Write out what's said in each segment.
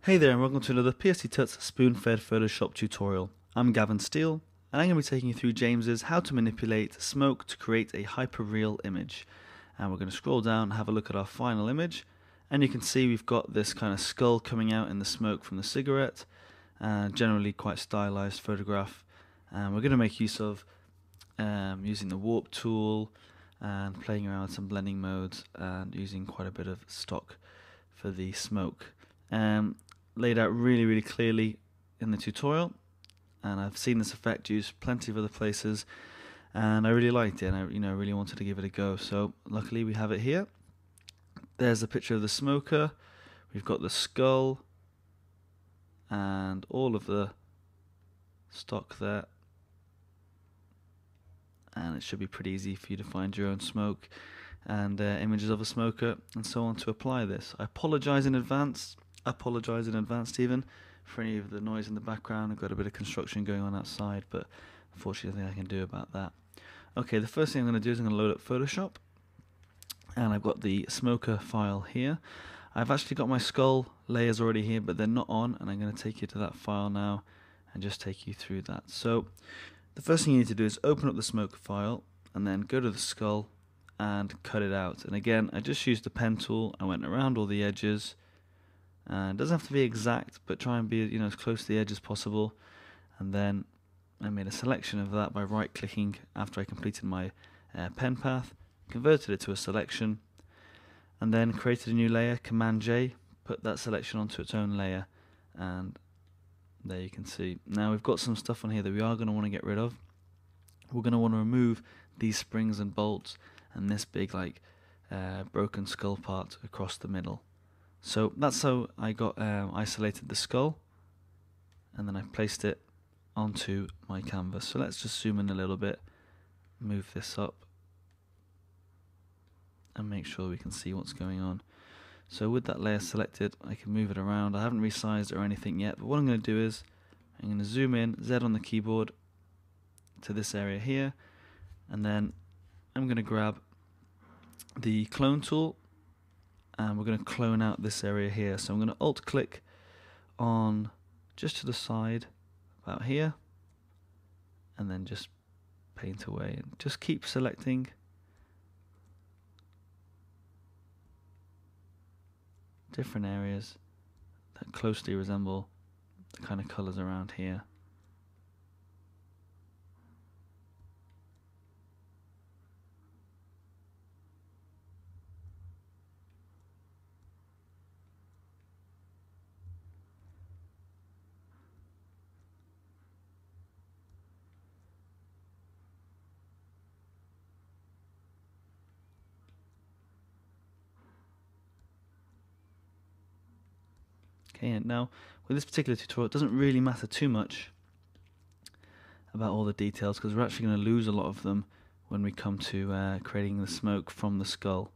Hey there and welcome to another PSD Tuts spoon-fed Photoshop tutorial. I'm Gavin Steele and I'm going to be taking you through James's how to manipulate smoke to create a hyperreal image. And we're going to scroll down and have a look at our final image, and you can see we've got this kind of skull coming out in the smoke from the cigarette, generally quite stylized photograph. And we're going to make use of using the warp tool and playing around with some blending modes and using quite a bit of stock for the smoke. Laid out really clearly in the tutorial, and I've seen this effect used plenty of other places, and I really liked it, and I really wanted to give it a go. So luckily we have it here. There's a picture of the smoker. We've got the skull and all of the stock there, and it should be pretty easy for you to find your own smoke and images of a smoker and so on to apply this. I apologize in advance even for any of the noise in the background. I've got a bit of construction going on outside, but unfortunately nothing I can do about that. Okay, the first thing I'm going to do is I'm going to load up Photoshop, and I've got the smoker file here. I've actually got my skull layers already here, but they're not on, and I'm going to take you to that file now and just take you through that. So the first thing you need to do is open up the smoke file and then go to the skull and cut it out. And again, I just used the pen tool. I went around all the edges. It doesn't have to be exact, but try and be as close to the edge as possible. And then I made a selection of that by right-clicking after I completed my pen path, converted it to a selection, and then created a new layer. Command J, put that selection onto its own layer, and there you can see. Now we've got some stuff on here that we are going to want to get rid of. We're going to want to remove these springs and bolts and this big broken skull part across the middle. So that's how I got isolated the skull, and then I placed it onto my canvas. So let's just zoom in a little bit, move this up, and make sure we can see what's going on. So with that layer selected, I can move it around. I haven't resized it or anything yet, but what I'm going to do is I'm going to zoom in, Z on the keyboard, to this area here, and then I'm going to grab the clone tool, and we're going to clone out this area here. So I'm going to alt click on just to the side about here, and then just paint away and just keep selecting different areas that closely resemble the kind of colors around here. Okay, and now with this particular tutorial, it doesn't really matter too much about all the details, because we're actually going to lose a lot of them when we come to creating the smoke from the skull.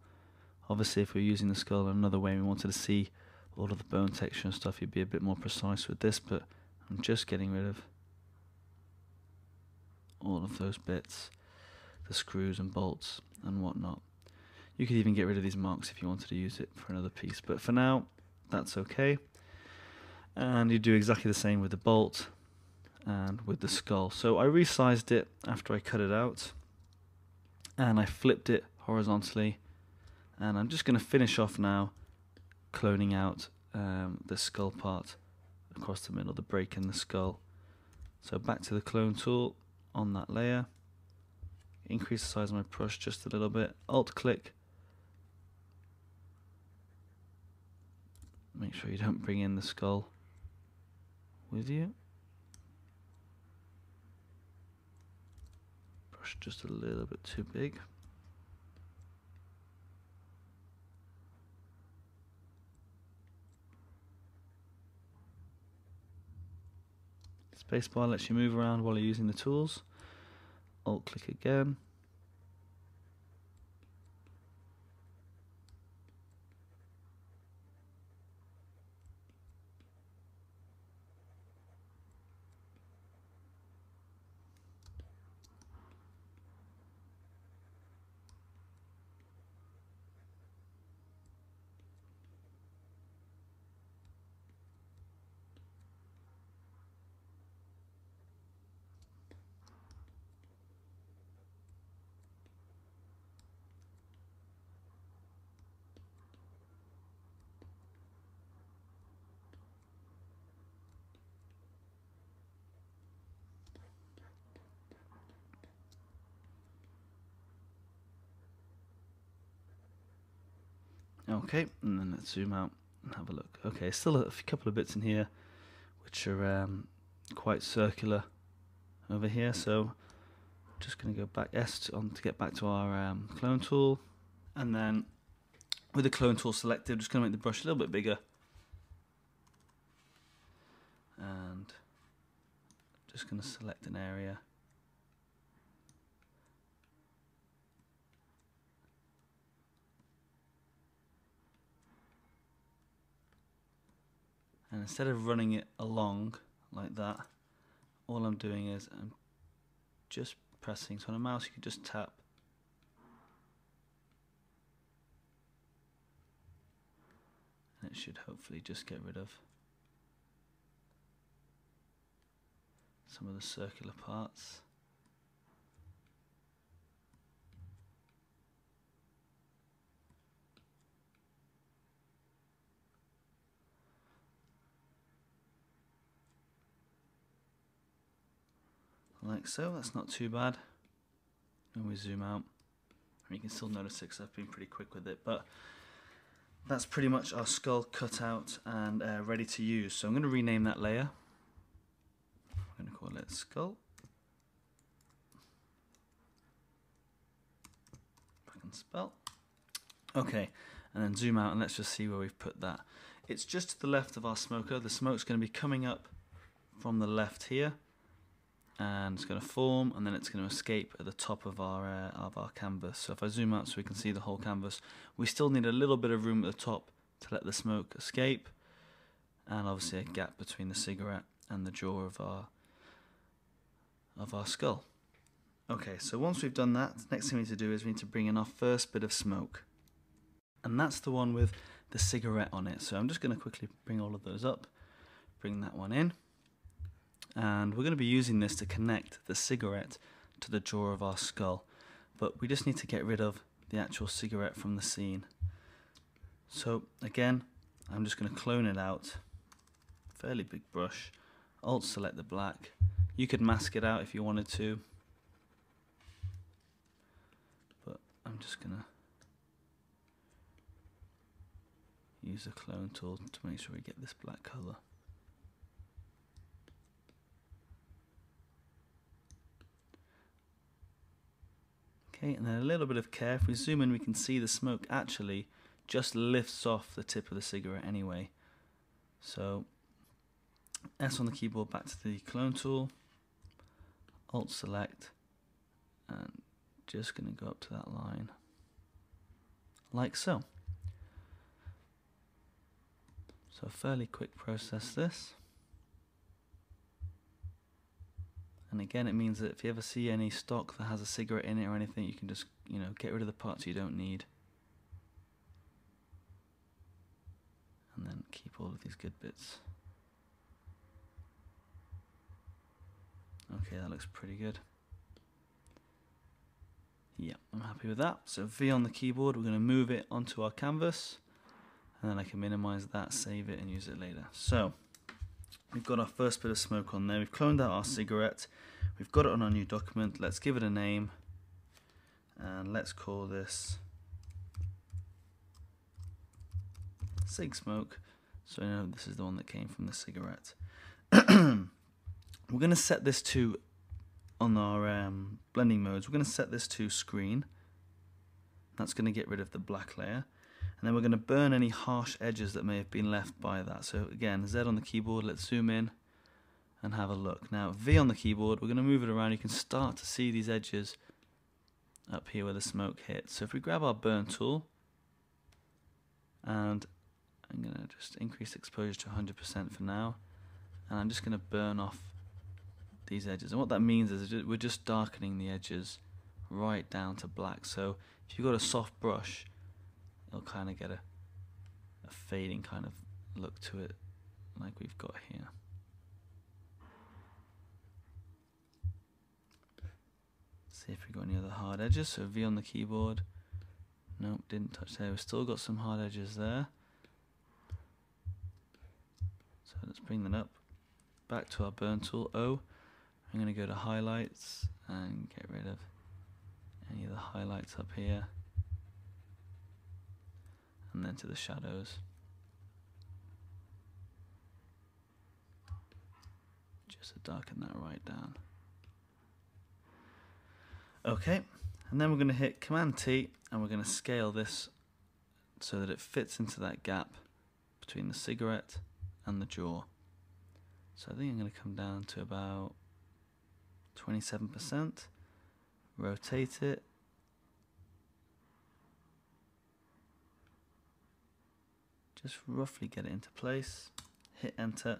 Obviously, if we're using the skull in another way and we wanted to see all of the bone texture and stuff, you'd be a bit more precise with this, but I'm just getting rid of all of those bits, the screws and bolts and whatnot. You could even get rid of these marks if you wanted to use it for another piece, but for now, that's okay. And you do exactly the same with the bolt and with the skull. So I resized it after I cut it out, and I flipped it horizontally, and I'm just going to finish off now cloning out the skull part across the middle, the break in the skull. So back to the clone tool on that layer, increase the size of my brush just a little bit, alt click, make sure you don't bring in the skull with you. Brush just a little bit too big. Spacebar lets you move around while you're using the tools. Alt click again. Okay, and then let's zoom out and have a look. Okay, still a couple of bits in here which are quite circular over here, so just going to go back to get back to our clone tool, and then with the clone tool selected, just going to make the brush a little bit bigger, and just going to select an area. And instead of running it along like that, all I'm doing is I'm just pressing. So on a mouse you can just tap. And it should hopefully just get rid of some of the circular parts. Like so, that's not too bad. And we zoom out, and you can still notice it because I've been pretty quick with it, but that's pretty much our skull cut out and ready to use. So I'm going to rename that layer. I'm going to call it skull. If I can spell. Okay, and then zoom out and let's just see where we've put that. It's just to the left of our smoker. The smoke's going to be coming up from the left here, and it's going to form, and then it's going to escape at the top of our canvas. So if I zoom out so we can see the whole canvas, we still need a little bit of room at the top to let the smoke escape, and obviously a gap between the cigarette and the jaw of our skull. Okay, so once we've done that, the next thing we need to do is we need to bring in our first bit of smoke, and that's the one with the cigarette on it. So I'm just going to quickly bring all of those up, bring that one in. And we're going to be using this to connect the cigarette to the jaw of our skull, but we just need to get rid of the actual cigarette from the scene. So again, I'm just going to clone it out, fairly big brush, Alt select the black. You could mask it out if you wanted to, but I'm just going to use the clone tool to make sure we get this black color. Okay, and then a little bit of care. If we zoom in, we can see the smoke actually just lifts off the tip of the cigarette anyway. So S on the keyboard, back to the clone tool, Alt select, and just going to go up to that line, like so. So fairly quick process this. And again, it means that if you ever see any stock that has a cigarette in it or anything, you can just, get rid of the parts you don't need. And then keep all of these good bits. Okay, that looks pretty good. Yeah, I'm happy with that. So V on the keyboard, we're going to move it onto our canvas. And then I can minimize that, save it, and use it later. So we've got our first bit of smoke on there. We've cloned out our cigarette. We've got it on our new document. Let's give it a name, and let's call this Cig Smoke. So I know this is the one that came from the cigarette. We're going to set this to, on our blending modes, we're going to set this to screen. That's going to get rid of the black layer. And then we're going to burn any harsh edges that may have been left by that. So again, Z on the keyboard, let's zoom in and have a look. Now V on the keyboard, we're going to move it around. You can start to see these edges up here where the smoke hits. So if we grab our burn tool, and I'm going to just increase exposure to 100% for now, and I'm just going to burn off these edges. And what that means is we're just darkening the edges right down to black. So if you've got a soft brush, it'll kind of get a fading kind of look to it, like we've got here. See if we've got any other hard edges. So V on the keyboard. Nope, didn't touch there. We've still got some hard edges there. So let's bring them up. Back to our burn tool, O. I'm going to go to highlights and get rid of any of the highlights up here. And and then to the shadows. Just to darken that right down. Okay, and then we're going to hit Command T and we're going to scale this so that it fits into that gap between the cigarette and the jaw. So I think I'm going to come down to about 27%, rotate it, just roughly get it into place, hit enter,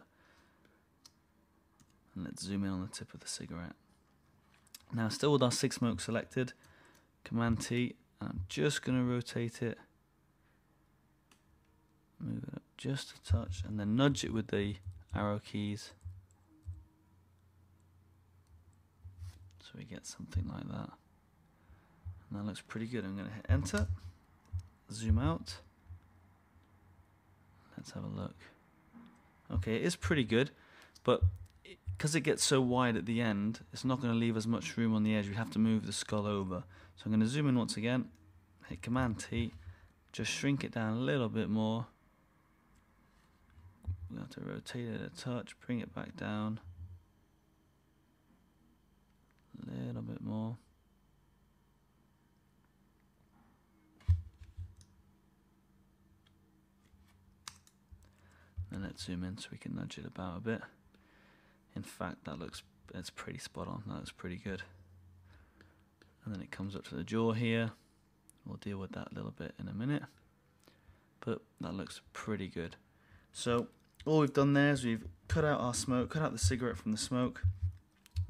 and let's zoom in on the tip of the cigarette. Now still with our Sig Smoke selected, Command T, and I'm just going to rotate it, move it up just a touch, and then nudge it with the arrow keys so we get something like that. And that looks pretty good. I'm going to hit enter, zoom out, let's have a look. Okay, it is pretty good, but because it gets so wide at the end, it's not going to leave as much room on the edge. We have to move the skull over. So I'm going to zoom in once again, hit Command T, just shrink it down a little bit more. We're going to have to rotate it a touch, bring it back down a little bit more. And let's zoom in so we can nudge it about a bit. In fact, it's pretty spot on. That looks pretty good. And then it comes up to the jaw here. We'll deal with that a little bit in a minute. But that looks pretty good. So all we've done there is we've cut out our smoke, cut out the cigarette from the smoke,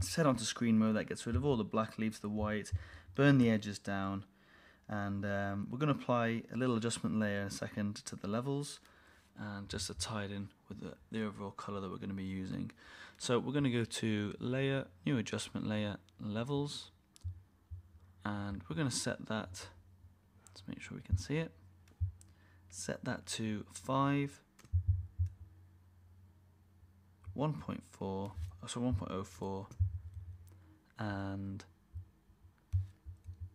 set onto screen mode. That gets rid of all the black, leaves the white, burn the edges down, and we're going to apply a little adjustment layer in a second to the levels, and just to tie it in with the overall color that we're going to be using. So we're going to go to Layer, New Adjustment Layer, Levels, and we're going to set that, let's make sure we can see it, set that to 5, 1.4, so 1.04, and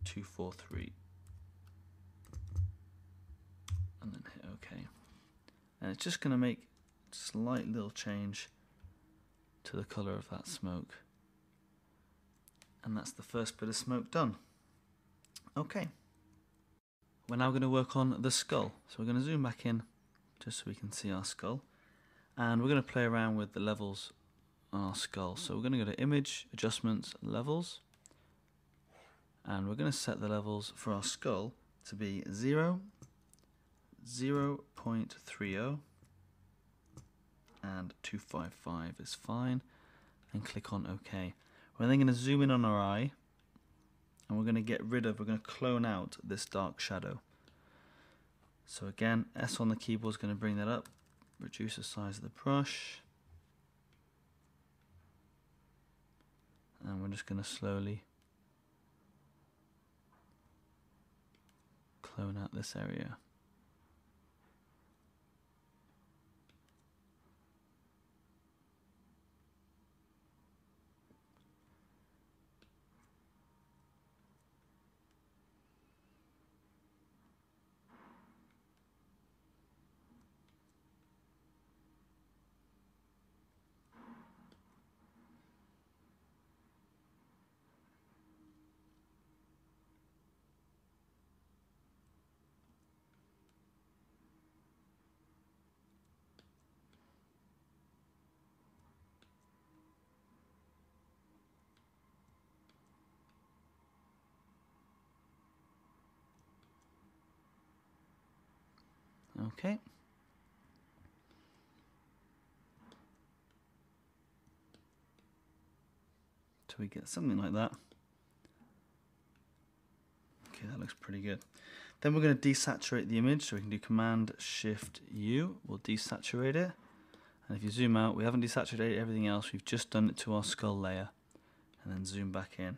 243, and then hit OK. And it's just going to make a slight little change to the colour of that smoke. And that's the first bit of smoke done. Okay. We're now going to work on the skull. So we're going to zoom back in just so we can see our skull. And we're going to play around with the levels on our skull. So we're going to go to Image, Adjustments, Levels. And we're going to set the levels for our skull to be 0, 0.30, and 255 is fine, and click on OK. We're then going to zoom in on our eye, and we're going to clone out this dark shadow. So again, S on the keyboard is going to bring that up, reduce the size of the brush, and we're just going to slowly clone out this area. Okay. So we get something like that. Okay, that looks pretty good. Then we're going to desaturate the image, so we can do Command Shift U. We'll desaturate it. And if you zoom out, we haven't desaturated everything else. We've just done it to our skull layer. And then zoom back in.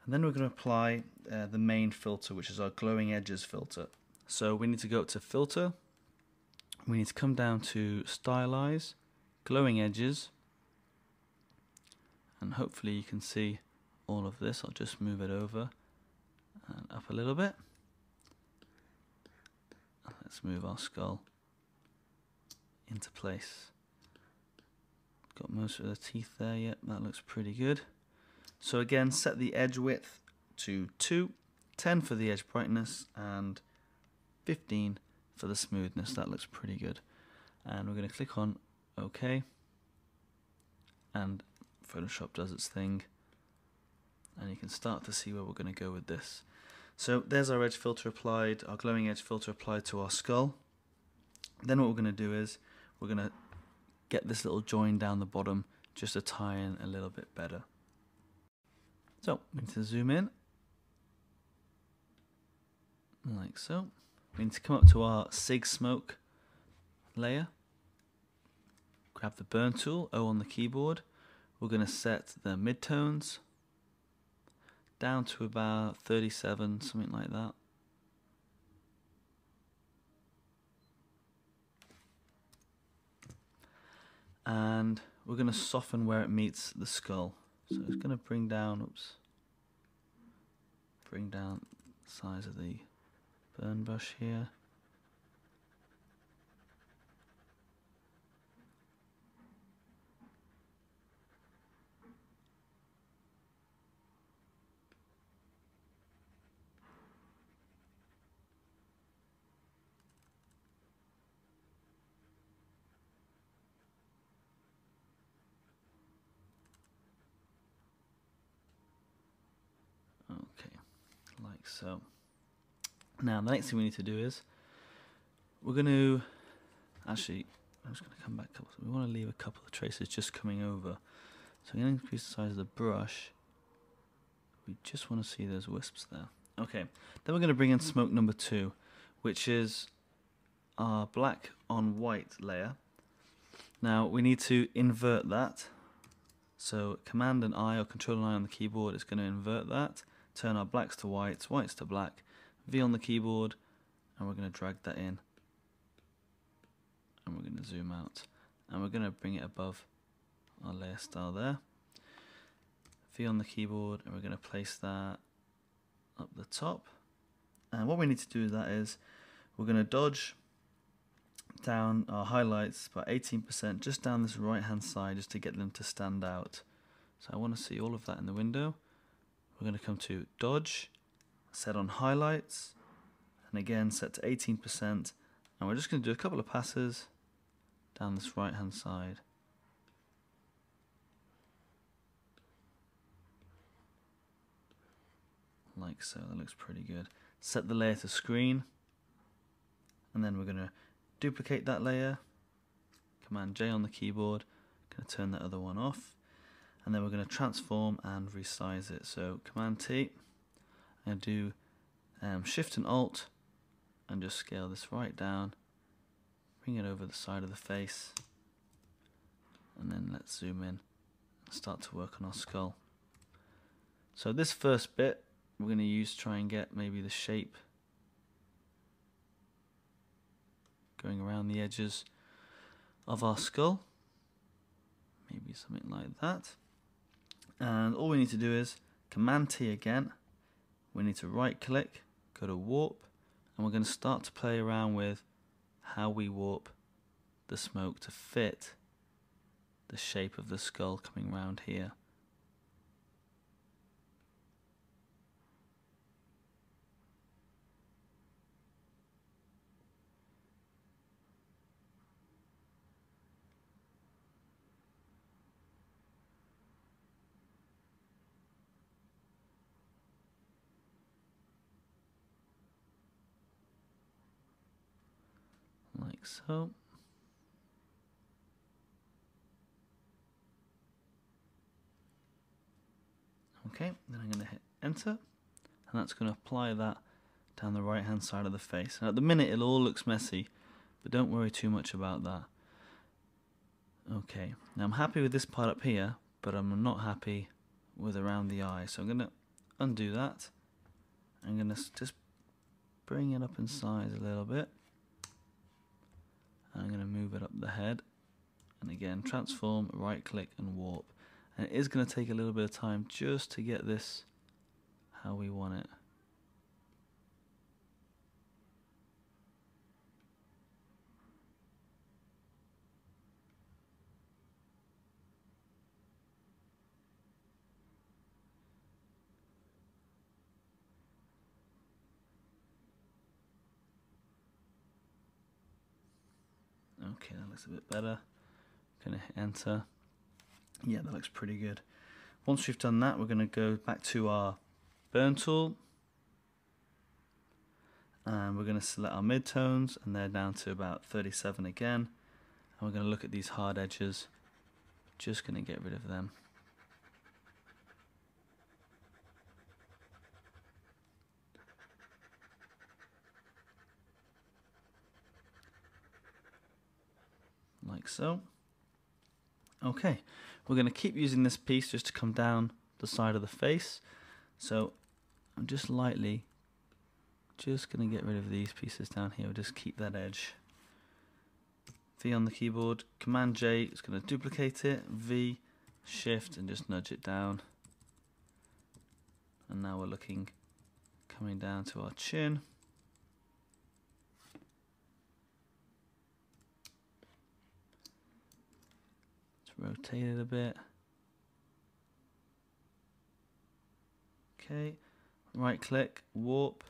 And then we're going to apply the main filter, which is our glowing edges filter. So we need to go up to Filter. We need to come down to Stylize, Glowing Edges, and hopefully you can see all of this. I'll just move it over and up a little bit. Let's move our skull into place. Got most of the teeth there, yep, that looks pretty good. So again, set the edge width to 2, 10 for the edge brightness, and 15 for the smoothness. That looks pretty good. And we're going to click on OK, and Photoshop does its thing, and you can start to see where we're going to go with this. So there's our edge filter applied, our glowing edge filter applied to our skull. Then what we're going to do is we're going to get this little join down the bottom just to tie in a little bit better. So we need to zoom in like so. We need to come up to our Sig Smoke layer, grab the burn tool, O on the keyboard. We're going to set the midtones down to about 37, something like that. And we're going to soften where it meets the skull. So it's going to bring down, bring down the size of the burn brush here. Okay, like so. Now the next thing we need to do is we're going to actually, I'm just going to come back a couple. We want to leave a couple of traces just coming over. So I'm going to increase the size of the brush. We just want to see those wisps there. Okay, then we're going to bring in smoke number 2, which is our black on white layer. Now we need to invert that. So Command and I, or Control and I on the keyboard is going to invert that. Turn our blacks to whites, whites to black, V on the keyboard, and we're going to drag that in. And we're going to zoom out. And we're going to bring it above our layer style there. V on the keyboard, and we're going to place that up the top. And what we need to do with that is we're going to dodge down our highlights by 18% just down this right hand side just to get them to stand out. So I want to see all of that in the window. We're going to come to dodge, set on highlights, and again set to 18%, and we're just going to do a couple of passes down this right hand side. Like so, that looks pretty good. Set the layer to screen, and then we're going to duplicate that layer, Command J on the keyboard, going to turn that other one off, and then we're going to transform and resize it. So Command T, I'm going to do Shift and Alt, and just scale this right down, bring it over the side of the face, and then let's zoom in and start to work on our skull. So this first bit we're going to use to try and get maybe the shape going around the edges of our skull, maybe something like that. And all we need to do is Command T again. We need to right click, go to warp, and we're going to start to play around with how we warp the smoke to fit the shape of the skull coming round here. Like so. Okay, then I'm going to hit enter, and that's going to apply that down the right hand side of the face. And at the minute it all looks messy, but don't worry too much about that. Okay, now I'm happy with this part up here, but I'm not happy with around the eye. So I'm going to undo that. I'm going to just bring it up in size a little bit. I'm going to move it up the head, and again transform, right click and warp, and it is going to take a little bit of time just to get this how we want it. Okay, that looks a bit better. Gonna hit enter. Yeah, that looks pretty good. Once we've done that, we're gonna go back to our burn tool. And we're gonna select our midtones, and they're down to about 37 again. And we're gonna look at these hard edges. Just gonna get rid of them. Like so. Okay, we're going to keep using this piece just to come down the side of the face. So I'm just lightly just going to get rid of these pieces down here. We'll just keep that edge. V on the keyboard, Command J is going to duplicate it, V, Shift, and just nudge it down. And now we're looking, coming down to our chin. Rotate it a bit. Okay, right click, warp.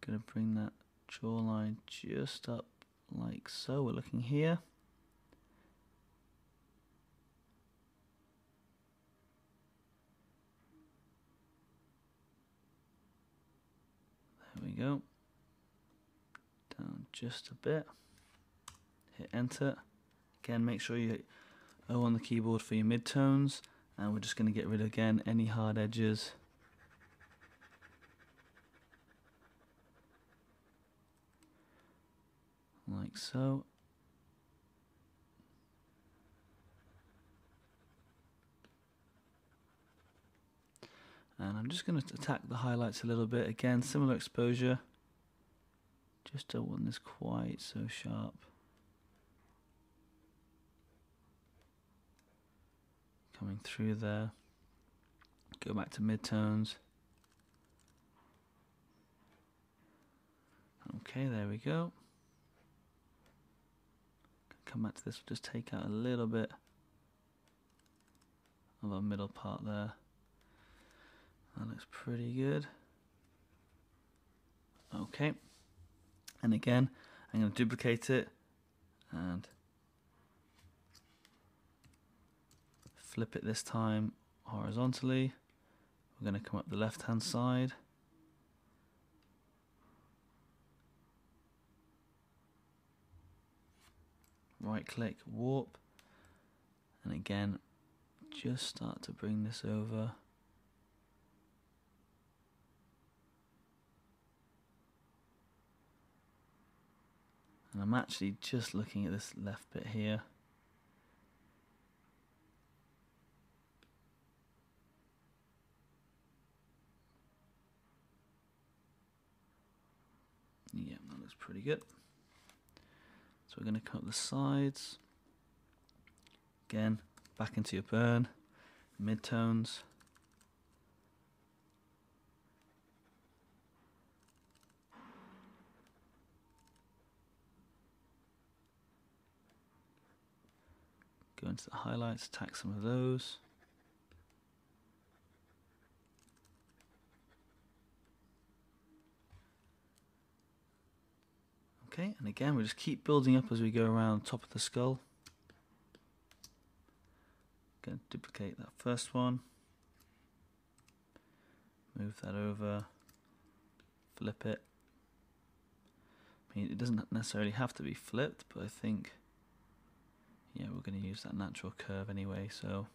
Gonna bring that jawline just up like so. We're looking here. There we go. Down just a bit. Hit enter. Again, make sure you hit O on the keyboard for your midtones, and we're just going to get rid of, again, any hard edges. Like so. And I'm just going to attack the highlights a little bit. Again, similar exposure. Just don't want this quite so sharp. Coming through there. Go back to midtones. Okay, there we go. Come back to this, we'll just take out a little bit of our middle part there. That looks pretty good. Okay. And again, I'm going to duplicate it and flip it this time horizontally. We're going to come up the left hand side. Right click, warp, and again just start to bring this over. And I'm actually just looking at this left bit here. Yeah, that looks pretty good. So we're going to come up the sides. Again, back into your burn, midtones. Go into the highlights, attack some of those. Okay, and again, we'll just keep building up as we go around the top of the skull. Going to duplicate that first one. Move that over. Flip it. I mean, it doesn't necessarily have to be flipped, but I think, yeah, we're going to use that natural curve anyway, so.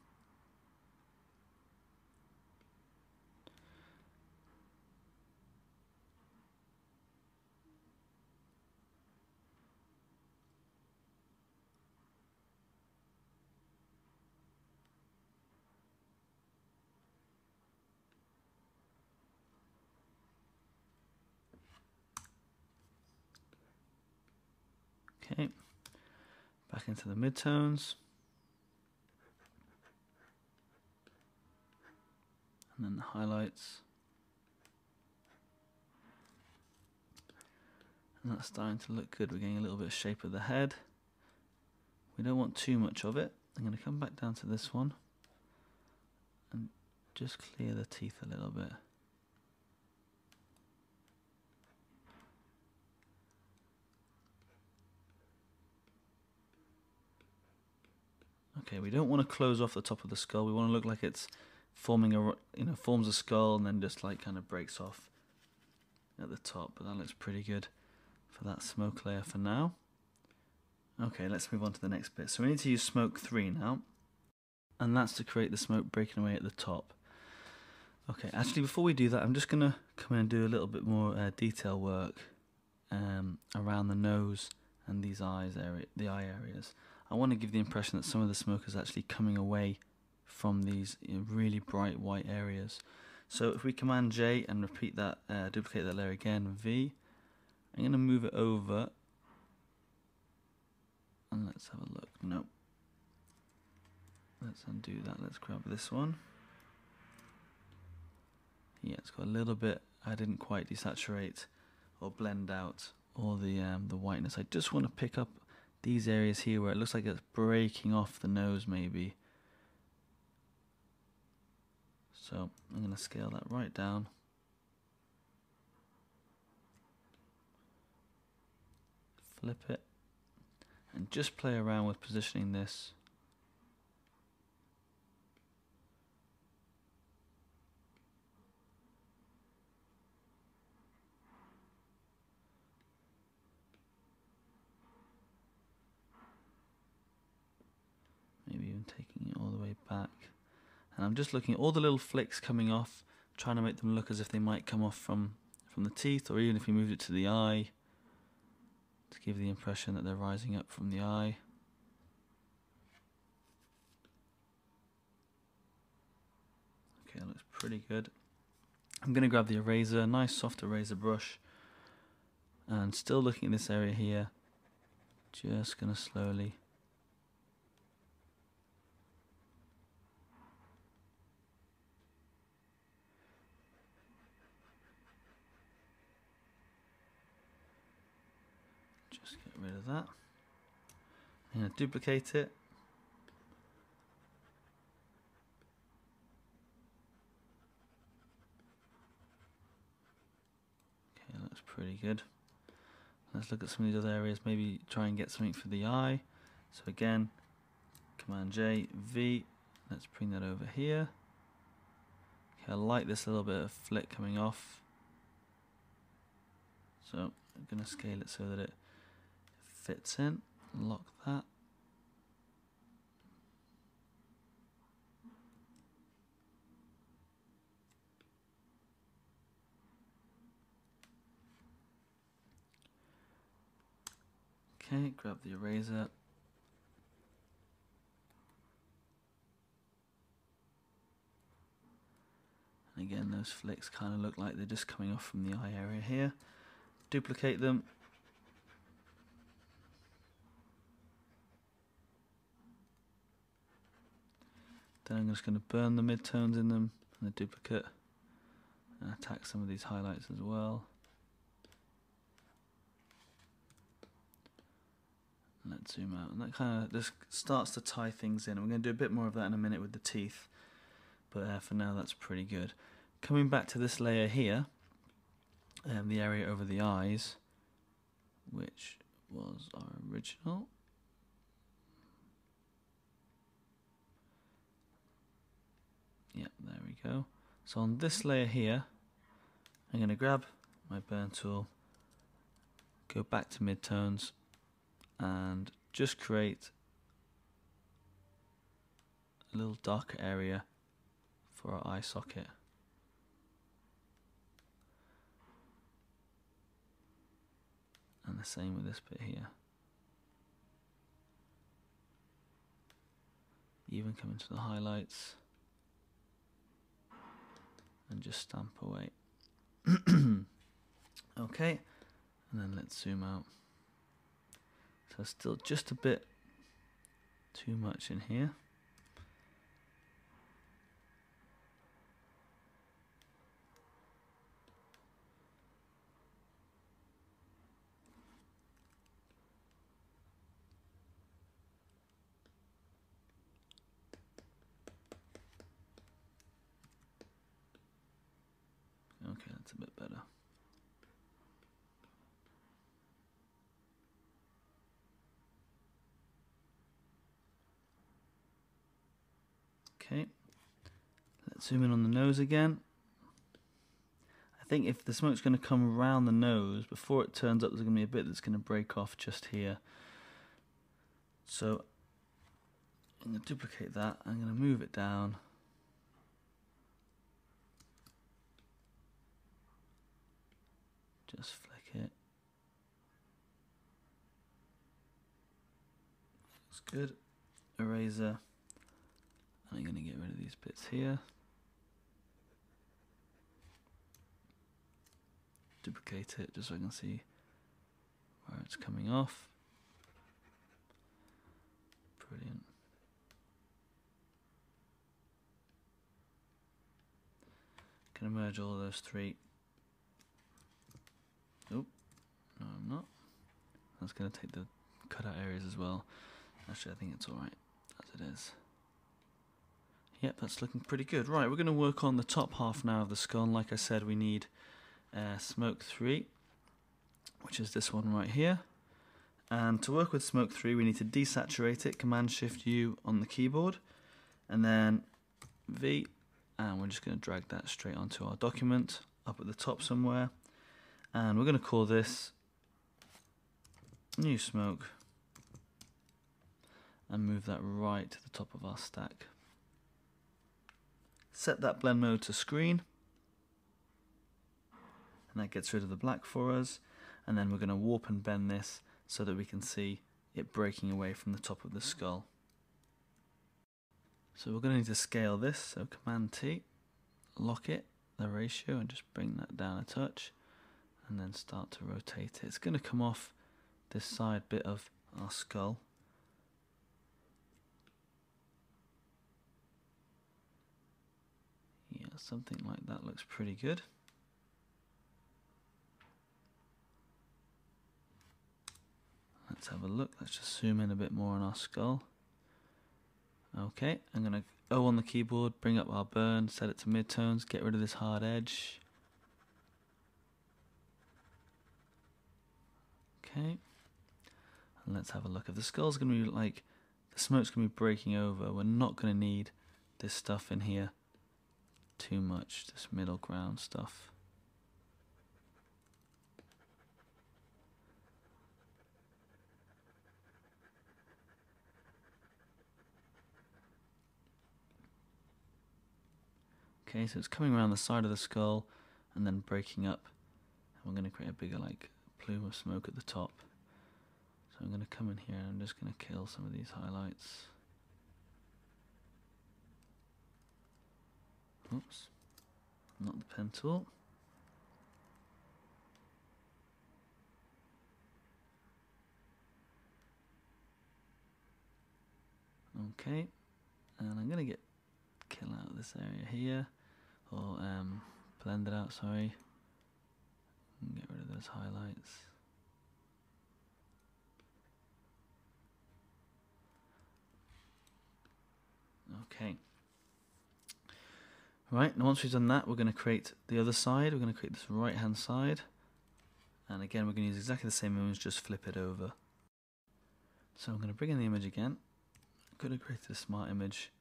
Okay, back into the midtones. And then the highlights. And that's starting to look good. We're getting a little bit of shape of the head. We don't want too much of it. I'm going to come back down to this one and just clear the teeth a little bit. Okay, we don't want to close off the top of the skull. We want to look like it's forming a, forms a skull and then just like kind of breaks off at the top. But that looks pretty good for that smoke layer for now. Okay, let's move on to the next bit. So we need to use smoke 3 now, and that's to create the smoke breaking away at the top. Okay, actually before we do that, I'm just going to come in and do a little bit more detail work around the nose and these eyes area, the eye areas. I want to give the impression that some of the smoke is actually coming away from these really bright white areas. So if we Command J and repeat that, duplicate that layer again, V, I'm going to move it over, and let's have a look. No. Let's undo that. Let's grab this one. Yeah, it's got a little bit. I didn't quite desaturate or blend out all the whiteness. I just want to pick up these areas here where it looks like it's breaking off the nose maybe. So I'm going to scale that right down. Flip it. And just play around with positioning this. Maybe even taking it all the way back. And I'm just looking at all the little flicks coming off, trying to make them look as if they might come off from the teeth, or even if you moved it to the eye, to give the impression that they're rising up from the eye. Okay, that looks pretty good. I'm going to grab the eraser, nice soft eraser brush, and still looking at this area here, just going to slowly just get rid of that. I'm going to duplicate it. Okay, that looks pretty good. Let's look at some of these other areas, maybe try and get something for the eye. So again, Command J, V, let's bring that over here. Okay, I like this little bit of flick coming off. So I'm going to scale it so that it fits in. Lock that. Okay, grab the eraser. And again, those flicks kind of look like they're just coming off from the eye area here. Duplicate them. Then I'm just going to burn the midtones in them, and the duplicate, and attack some of these highlights as well. And let's zoom out, and that kind of just starts to tie things in. And we're going to do a bit more of that in a minute with the teeth, but for now that's pretty good. Coming back to this layer here, the area over the eyes, which was our original. Yep, there we go. So on this layer here, I'm going to grab my burn tool, go back to midtones, and just create a little darker area for our eye socket. And the same with this bit here. Even come into the highlights and just stamp away. Okay, and then let's zoom out. So still just a bit too much in here. Okay, that's a bit better. Okay, let's zoom in on the nose again. I think if the smoke's going to come around the nose, before it turns up, there's going to be a bit that's going to break off just here. So I'm going to duplicate that. I'm going to move it down. Just flick it. That's good. Eraser. And I'm going to get rid of these bits here. Duplicate it just so I can see where it's coming off. Brilliant. Gonna merge all of those three. Oh, no I'm not. That's gonna take the cutout areas as well. Actually I think it's alright as it is. Yep, that's looking pretty good. Right, we're gonna work on the top half now of the skull. And like I said, we need smoke 3, which is this one right here. And to work with smoke 3, we need to desaturate it, Command-Shift-U on the keyboard, and then V, and we're just going to drag that straight onto our document, up at the top somewhere, and we're going to call this New Smoke, and move that right to the top of our stack. Set that blend mode to screen, and that gets rid of the black for us, and then we're going to warp and bend this so that we can see it breaking away from the top of the skull. So we're going to need to scale this, so Command T, lock it, the ratio, and just bring that down a touch, and then start to rotate it. It's going to come off this side bit of our skull. Yeah, something like that looks pretty good. Let's have a look. Let's just zoom in a bit more on our skull. Okay, I'm going to O on the keyboard, bring up our burn, set it to midtones, get rid of this hard edge. Okay, and let's have a look. If the skull's going to be like, the smoke's going to be breaking over, we're not going to need this stuff in here too much, this middle ground stuff. Okay, so it's coming around the side of the skull and then breaking up. And we're going to create a bigger like plume of smoke at the top. So I'm going to come in here and I'm just going to kill some of these highlights. Oops, not the pen tool. Okay, and I'm going to kill out this area here. Or blend it out, sorry. And get rid of those highlights. Okay. Right, now once we've done that, we're going to create the other side. We're going to create this right hand side. And again, we're going to use exactly the same image, just flip it over. So I'm going to bring in the image again. I could have created a smart image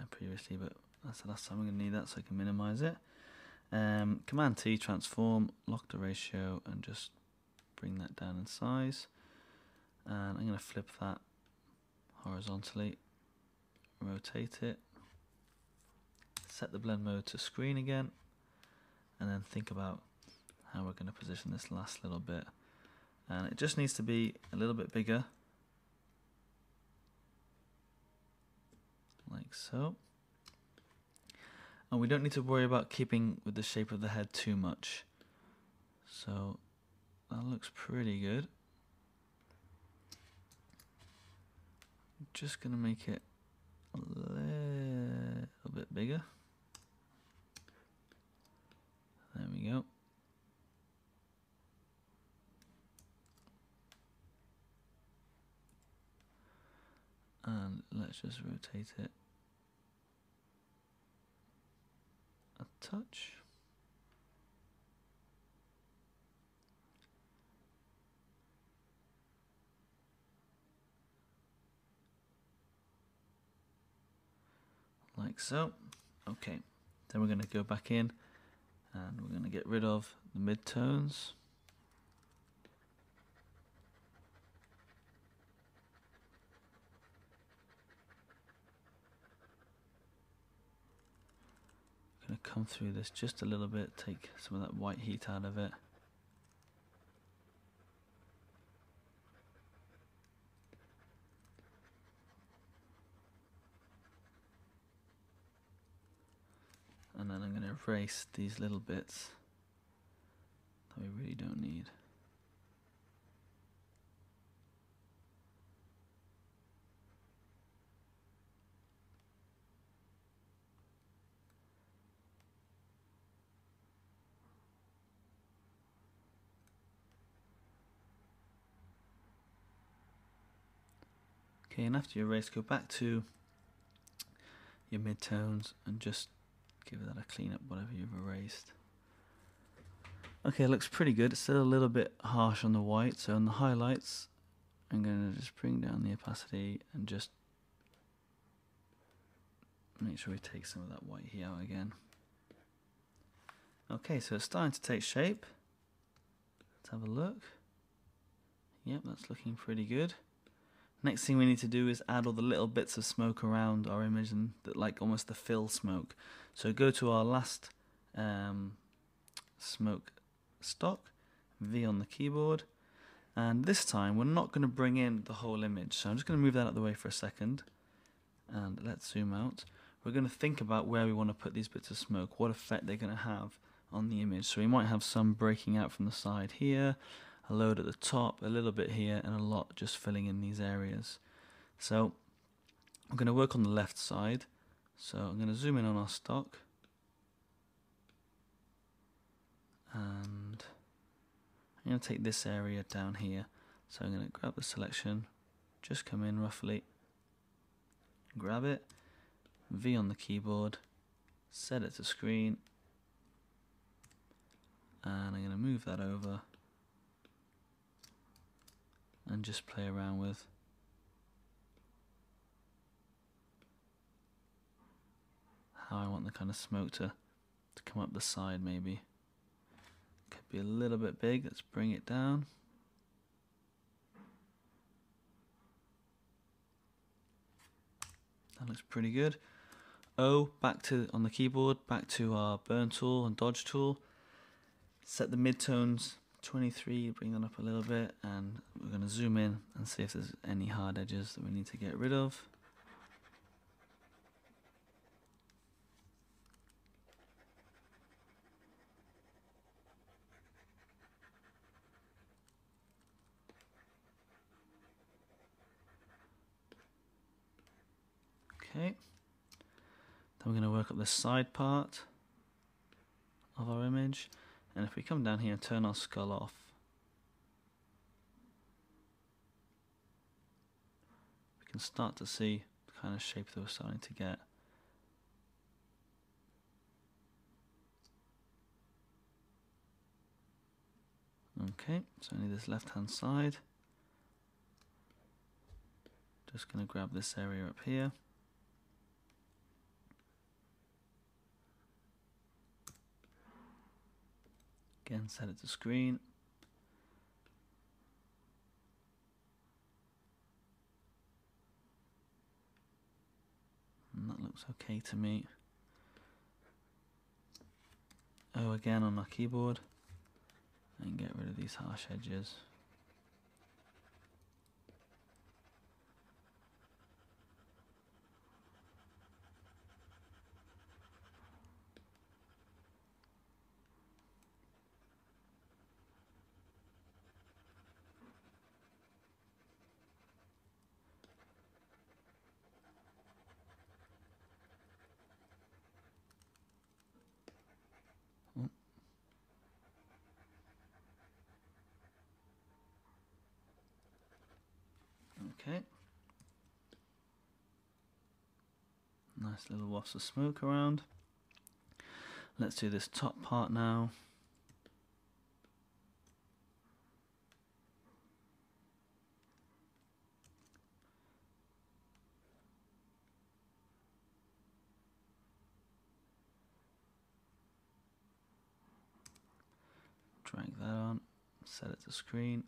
previously, but that's the last time we're going to need that, so I can minimize it. Command T, transform, lock the ratio, and just bring that down in size. And I'm going to flip that horizontally, rotate it, set the blend mode to screen again, and then think about how we're going to position this last little bit. And it just needs to be a little bit bigger, like so. And we don't need to worry about keeping with the shape of the head too much. So that looks pretty good. I'm just going to make it a little bit bigger. There we go. And let's just rotate it a touch. like so. Okay, then we're going to go back in and we're going to get rid of the midtones. Going to come through this just a little bit, take some of that white heat out of it. And then I'm going to erase these little bits that we really don't need. Okay, and after you erase, go back to your midtones and just give that a clean up, whatever you've erased. Okay, it looks pretty good. It's still a little bit harsh on the white, so on the highlights, I'm going to just bring down the opacity and just make sure we take some of that white here out again. Okay, so it's starting to take shape. Let's have a look. Yep, that's looking pretty good. Next thing we need to do is add all the little bits of smoke around our image, and like almost the fill smoke. So go to our last smoke stock, V on the keyboard, and this time we're not going to bring in the whole image. So I'm just going to move that out of the way for a second, and let's zoom out. We're going to think about where we want to put these bits of smoke, what effect they're going to have on the image. So we might have some breaking out from the side here, a load at the top, a little bit here, and a lot just filling in these areas. So I'm going to work on the left side. So I'm going to zoom in on our stock, and I'm going to take this area down here. So I'm going to grab the selection, just come in roughly, grab it, V on the keyboard, set it to screen, and I'm going to move that over and just play around with how I want the kind of smoke to come up the side. Maybe could be a little bit big. Let's bring it down. That looks pretty good. O, back to on the keyboard, back to our burn tool and dodge tool. Set the midtones 23, bring that up a little bit, and we're going to zoom in and see if there's any hard edges that we need to get rid of. Okay, then we're going to work up the side part of our image, and if we come down here and turn our skull off, we can start to see the kind of shape that we're starting to get. Okay, so only this left hand side. Just going to grab this area up here. Again, set it to screen. And that looks okay to me. O again on our keyboard, and get rid of these harsh edges. Okay. Nice little wafts of smoke around. Let's do this top part now. drag that on, set it to screen.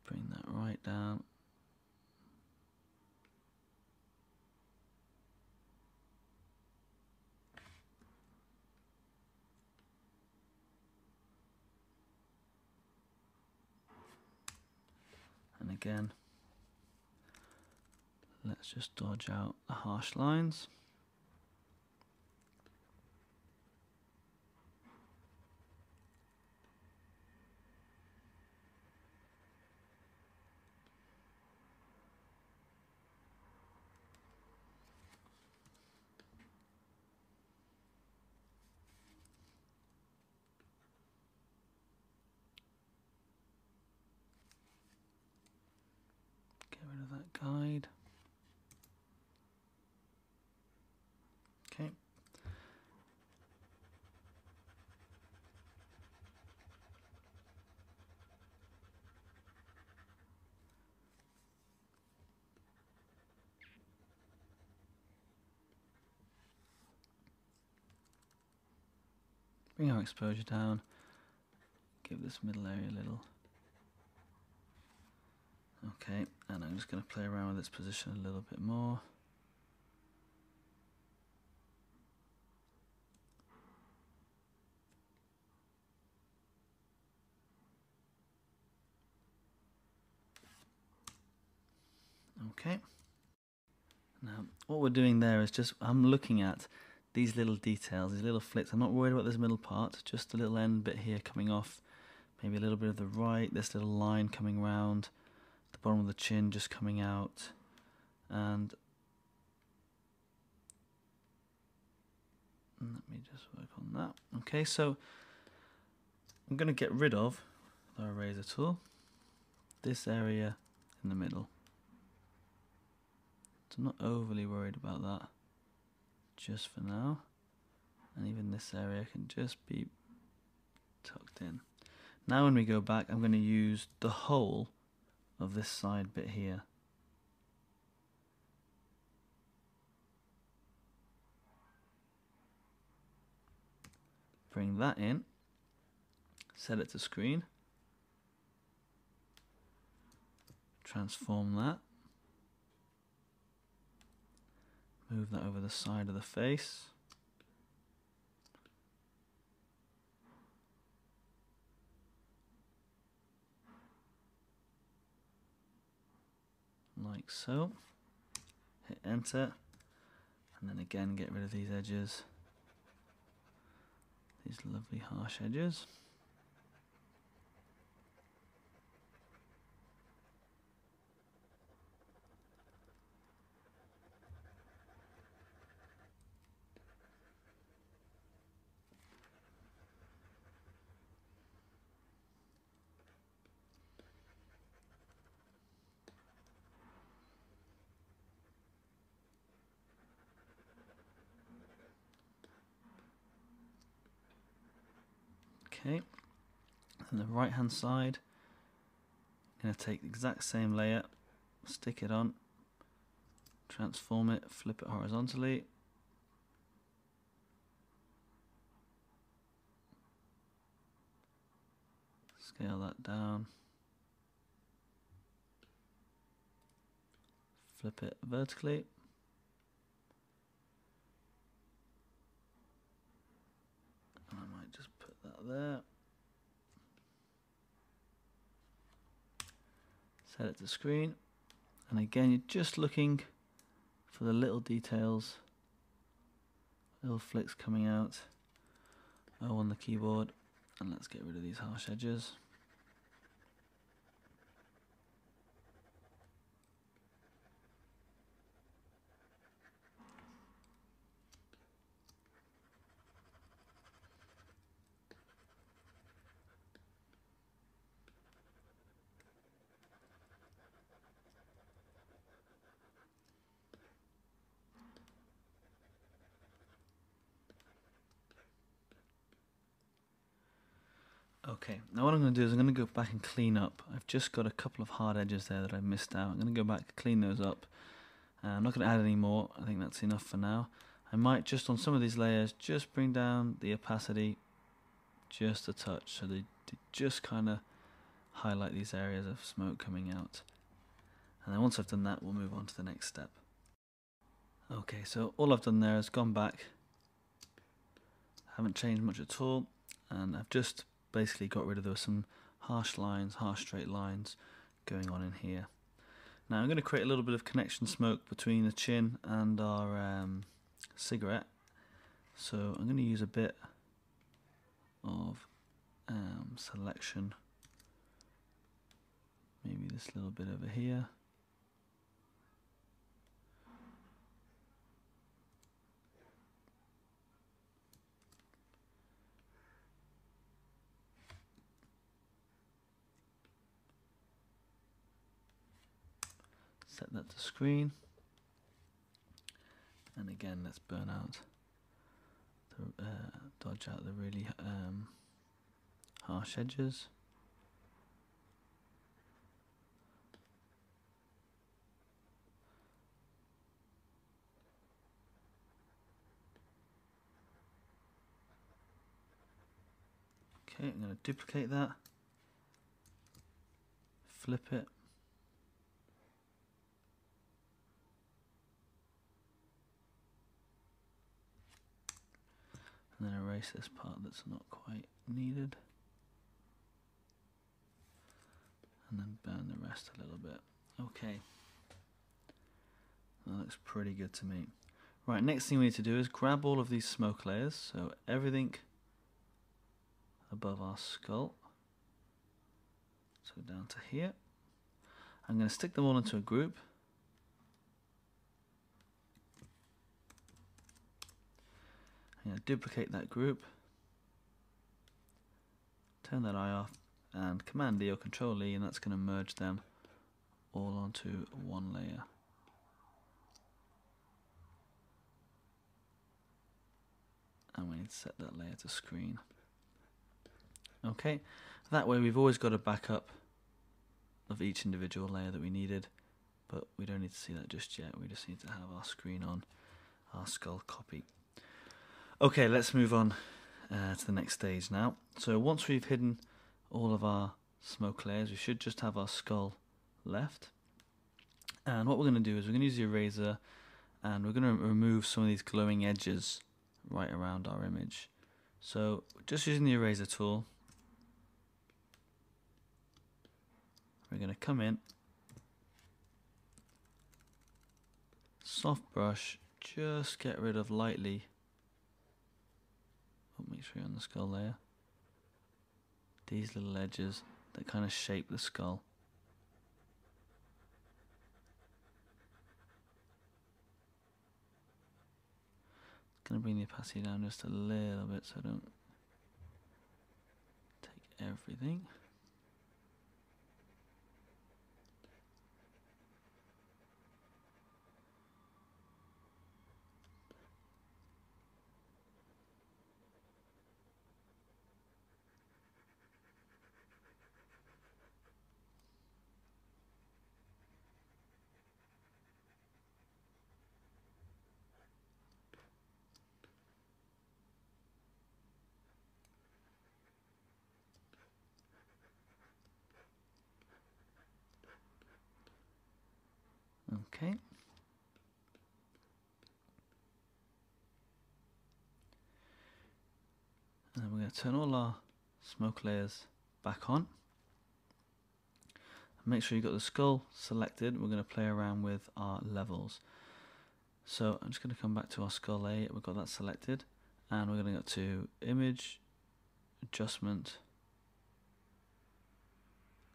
Bring that right down. And again, let's just dodge out the harsh lines. Get rid of that guide. Okay. Bring our exposure down. Give this middle area a little. Okay, and I'm just going to play around with its position a little bit more. Okay. Now, what we're doing there is just, I'm looking at these little details, these little flicks. I'm not worried about this middle part, just a little end bit here coming off. Maybe a little bit of the right, this little line coming round. The bottom of the chin just coming out. And let me just work on that. Okay, so I'm going to get rid of, with our eraser tool, this area in the middle. So I'm not overly worried about that just for now. And even this area can just be tucked in. Now when we go back, I'm going to use the whole of this side bit here. Bring that in, set it to screen, transform that, move that over the side of the face, like so, hit enter, and then again get rid of these edges, these lovely harsh edges. Okay, and the right hand side, I'm going to take the exact same layer, stick it on, transform it, flip it horizontally, scale that down, flip it vertically, and I might just put that there. Set it to screen, and again you're just looking for the little details, little flicks coming out. O on the keyboard, and let's get rid of these harsh edges. Okay, now what I'm going to do is I'm going to go back and clean up. I've just got a couple of hard edges there that I missed out. I'm going to go back and clean those up. I'm not going to add any more. I think that's enough for now. I might just on some of these layers just bring down the opacity just a touch, so they just kind of highlight these areas of smoke coming out. And then once I've done that, we'll move on to the next step. Okay, so all I've done there is gone back, haven't changed much at all, and I've just basically got rid of, there were some harsh lines, harsh straight lines going on in here. Now I'm going to create a little bit of connection smoke between the chin and our cigarette, so I'm going to use a bit of selection, maybe this little bit over here. Set that to screen, and again let's burn out, dodge out the really harsh edges. Okay, I'm going to duplicate that, flip it, and then erase this part that's not quite needed, and then burn the rest a little bit. Okay, that looks pretty good to me. Right, next thing we need to do is grab all of these smoke layers, so everything above our skull, so down to here. I'm going to stick them all into a group. I'm going to duplicate that group, turn that eye off, and Command D or Control E, and that's going to merge them all onto one layer. And we need to set that layer to screen. Okay, that way we've always got a backup of each individual layer that we needed, but we don't need to see that just yet. We just need to have our screen on, our skull copy. Okay, let's move on to the next stage now. So once we've hidden all of our smoke layers, we should just have our skull left. And what we're going to do is we're going to use the eraser, and we're going to remove some of these glowing edges right around our image. So just using the eraser tool, we're going to come in, soft brush, just get rid of lightly, make sure you're on the skull layer, these little edges that kind of shape the skull. Going to bring the opacity down just a little bit so I don't take everything. Okay. And then we're going to turn all our smoke layers back on. Make sure you've got the skull selected. We're going to play around with our levels. So I'm just going to come back to our skull layer. We've got that selected. And we're going to go to Image, Adjustment,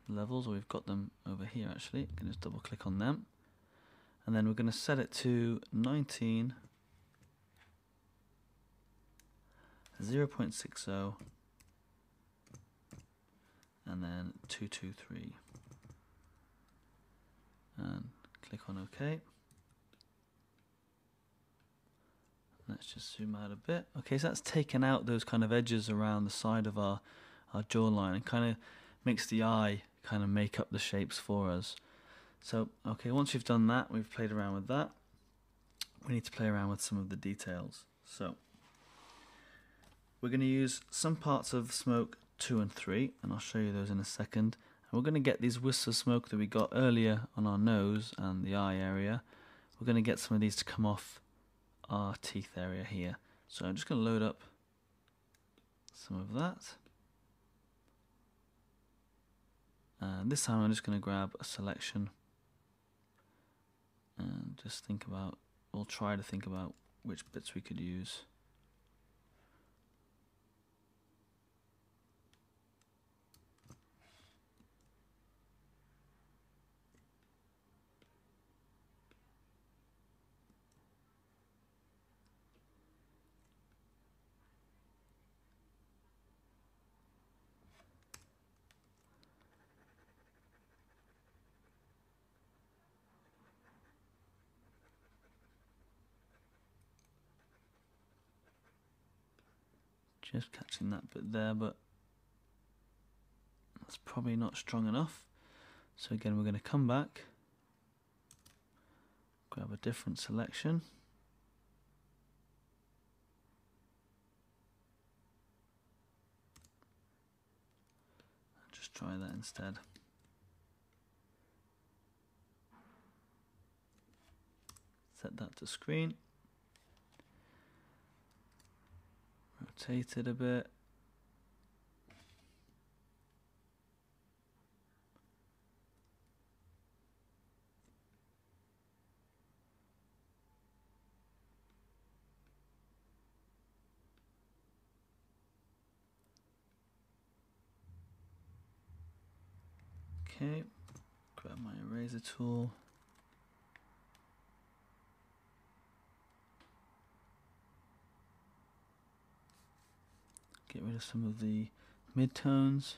Levels. We've got them over here actually. You can just double click on them. And then we're going to set it to 19, 0.60, and then 223. And click on OK. Let's just zoom out a bit. Okay, so that's taken out those kind of edges around the side of our jawline and kind of makes the eye kind of make up the shapes for us. So, okay, once you've done that, we've played around with that. we need to play around with some of the details. So we're going to use some parts of smoke 2 and 3, and I'll show you those in a second. And we're going to get these wisps of smoke that we got earlier on our nose and the eye area. We're going to get some of these to come off our teeth area here. So I'm just going to load up some of that. And this time I'm just going to grab a selection and just think about, we'll try to think about which bits we could use. Just catching that bit there, but that's probably not strong enough. So again, we're going to come back, grab a different selection. Just try that instead. Set that to screen. Rotate it a bit. Okay, grab my eraser tool. Get rid of some of the midtones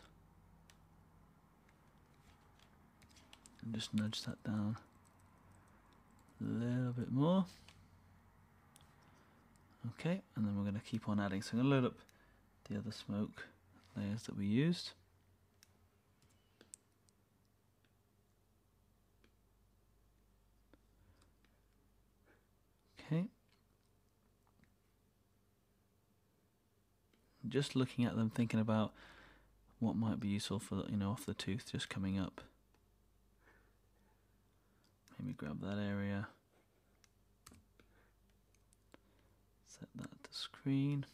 and just nudge that down a little bit more. Okay, and then we're going to keep on adding. So I'm going to load up the other smoke layers that we used. Okay. Just looking at them, thinking about what might be useful for, off the tooth just coming up. Maybe grab that area. Set that to screen.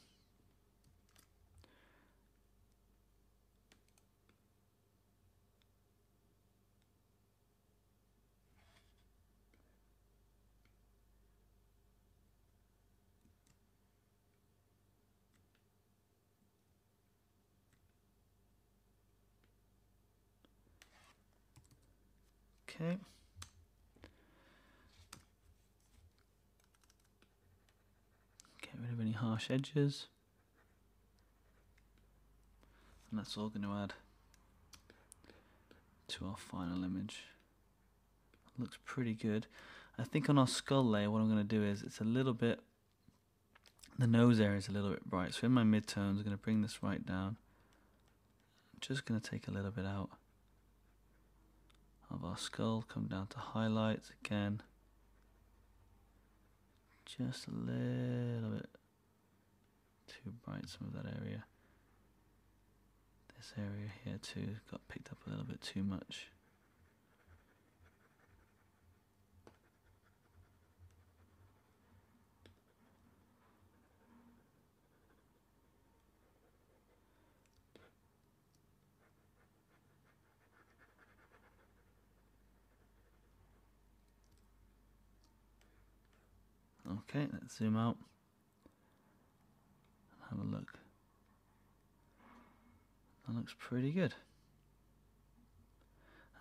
Okay. Get rid of any harsh edges. And that's all going to add to our final image. Looks pretty good. I think on our skull layer, what I'm going to do is it's a little bit, the nose area is a little bit bright. So in my midtones, I'm going to bring this right down. I'm just going to take a little bit out of our skull, come down to highlights again. Just a little bit too bright, some of that area. This area here too got picked up a little bit too much. Okay, let's zoom out and have a look. That looks pretty good.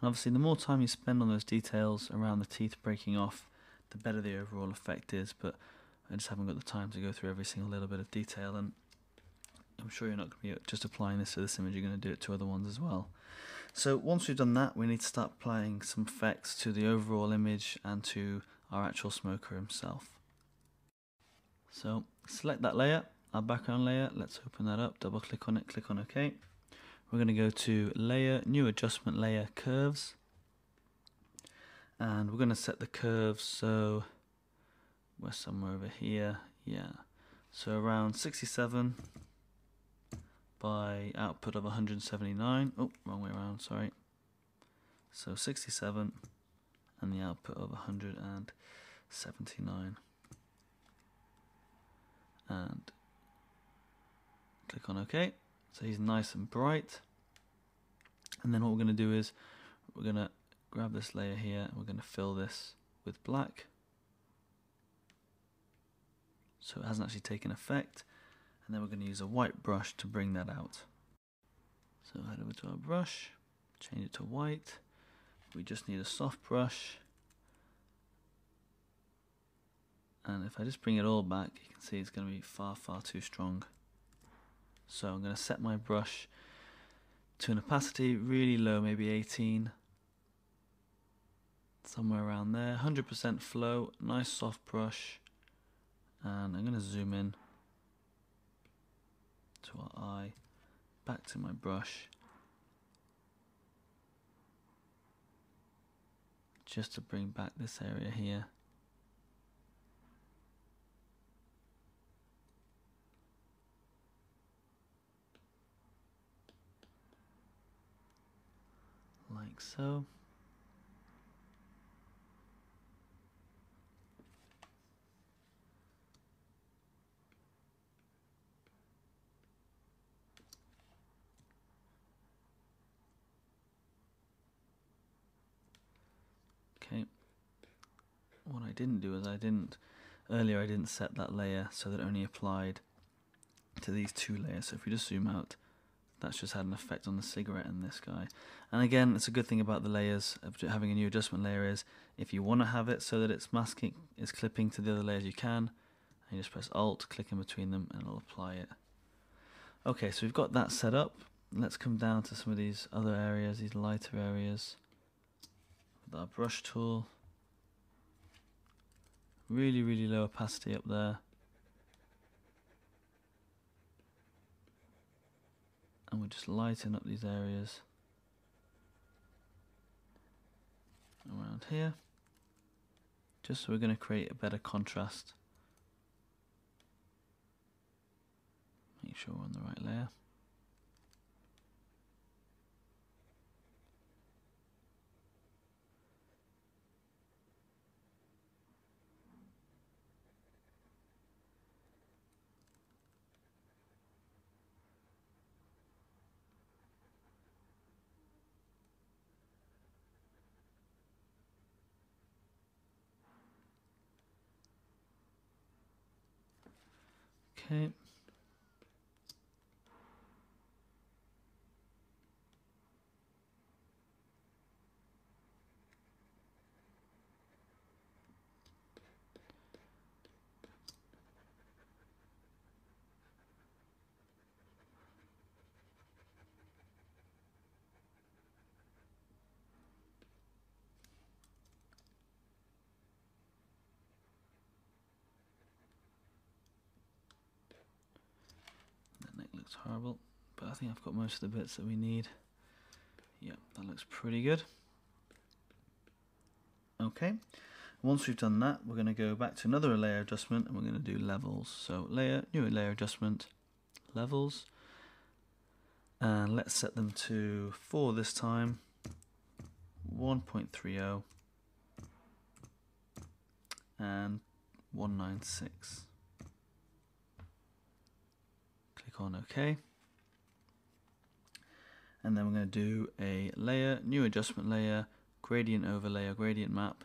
And obviously the more time you spend on those details around the teeth breaking off, the better the overall effect is, but I just haven't got the time to go through every single little bit of detail, and I'm sure you're not going to be just applying this to this image, you're going to do it to other ones as well. So once we've done that, we need to start applying some effects to the overall image and to our actual smoker himself. So select that layer, our background layer, let's open that up, double click on it, click on OK. We're going to go to Layer, New Adjustment Layer, Curves. And we're going to set the curves so we're somewhere over here. Yeah, so around 67 by output of 179. Oh, wrong way around, sorry. So 67 and the output of 179. And click on OK. So he's nice and bright. And then what we're going to do is we're going to grab this layer here and we're going to fill this with black. So it hasn't actually taken effect. And then we're going to use a white brush to bring that out. So head over to our brush, change it to white. We just need a soft brush. And if I just bring it all back, you can see it's going to be far, far too strong. So I'm going to set my brush to an opacity really low, maybe 18. Somewhere around there. 100% flow, nice soft brush. And I'm going to zoom in to our eye, back to my brush. Just to bring back this area here. Like so. Okay. What I didn't do is earlier I didn't set that layer so that it only applied to these two layers. So if we just zoom out, that's just had an effect on the cigarette and this guy. And again, it's a good thing about the layers, having a new adjustment layer is, if you want to have it so that it's masking, it's clipping to the other layers, you can. And you just press Alt, click in between them, and it'll apply it. Okay, so we've got that set up. Let's come down to some of these other areas, these lighter areas. With our brush tool. Really, really low opacity up there. And we'll just lighten up these areas around here. Just so we're going to create a better contrast. Make sure we're on the right layer. Okay. That neck looks horrible, but I think I've got most of the bits that we need. Yep, that looks pretty good. Okay, once we've done that, we're going to go back to another layer adjustment and we're going to do levels. So layer, new layer adjustment, levels, and let's set them to 4 this time, 1.30 and 196. Click on OK. And then we're going to do a layer, new adjustment layer, gradient overlay or gradient map.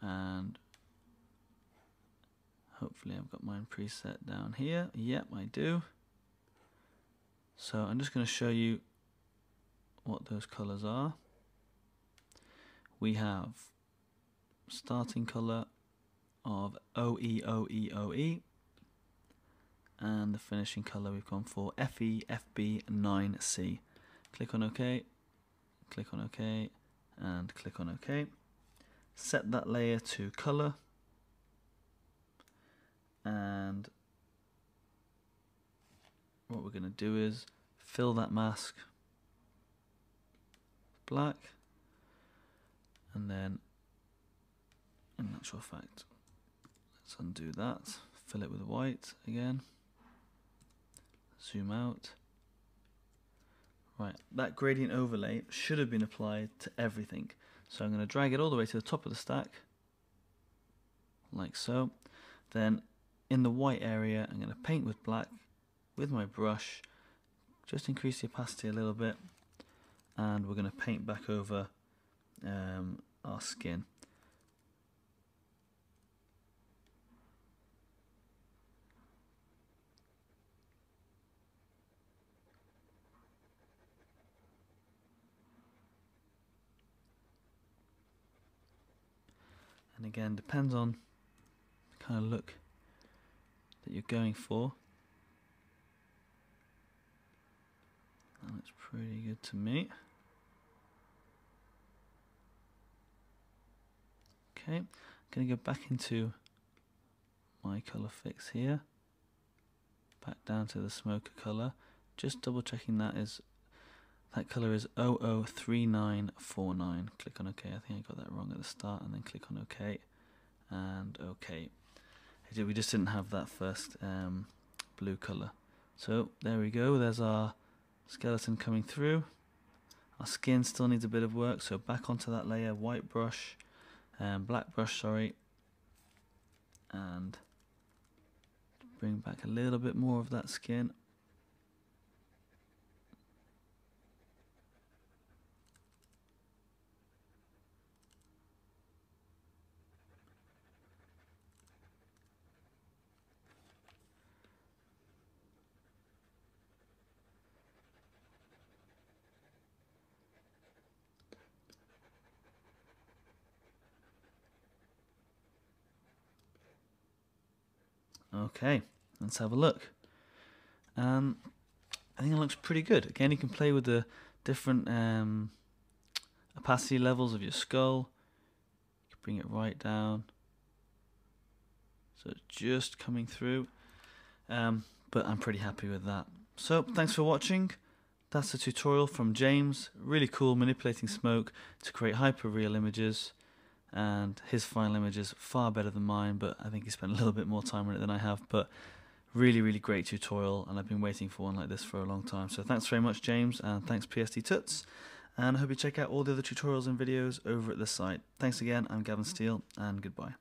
And hopefully I've got mine preset down here. Yep, I do. So I'm just going to show you what those colors are. We have starting color of OE, and the finishing color we've gone for FE-FB9C. Click on OK, click on OK, and click on OK. Set that layer to color, and what we're going to do is fill that mask black, and then in actual fact, let's undo that, fill it with white again, zoom out. Right, that gradient overlay should have been applied to everything. So I'm going to drag it all the way to the top of the stack, like so. Then in the white area, I'm going to paint with black with my brush, just increase the opacity a little bit, and we're going to paint back over our skin. And again, depends on the kind of look that you're going for. That looks pretty good to me. Okay, I'm going to go back into my colour fix here, back down to the smoker colour, just double checking that colour is 003949. Click on OK. I think I got that wrong at the start, and then click on OK, and OK. We just didn't have that first blue colour. So there we go, there's our skeleton coming through. Our skin still needs a bit of work, so back onto that layer, white brush, black brush, sorry, and bring back a little bit more of that skin. Okay, let's have a look. I think it looks pretty good. Again, you can play with the different opacity levels of your skull. You can bring it right down, so it's just coming through. But I'm pretty happy with that. So thanks for watching. That's a tutorial from James. Really cool, manipulating smoke to create hyper-real images. And his final image is far better than mine, but I think he spent a little bit more time on it than I have. But really, really great tutorial, and I've been waiting for one like this for a long time. So thanks very much, James, and thanks PSD Tuts, and I hope you check out all the other tutorials and videos over at the site. Thanks again, I'm Gavin Steele, and goodbye.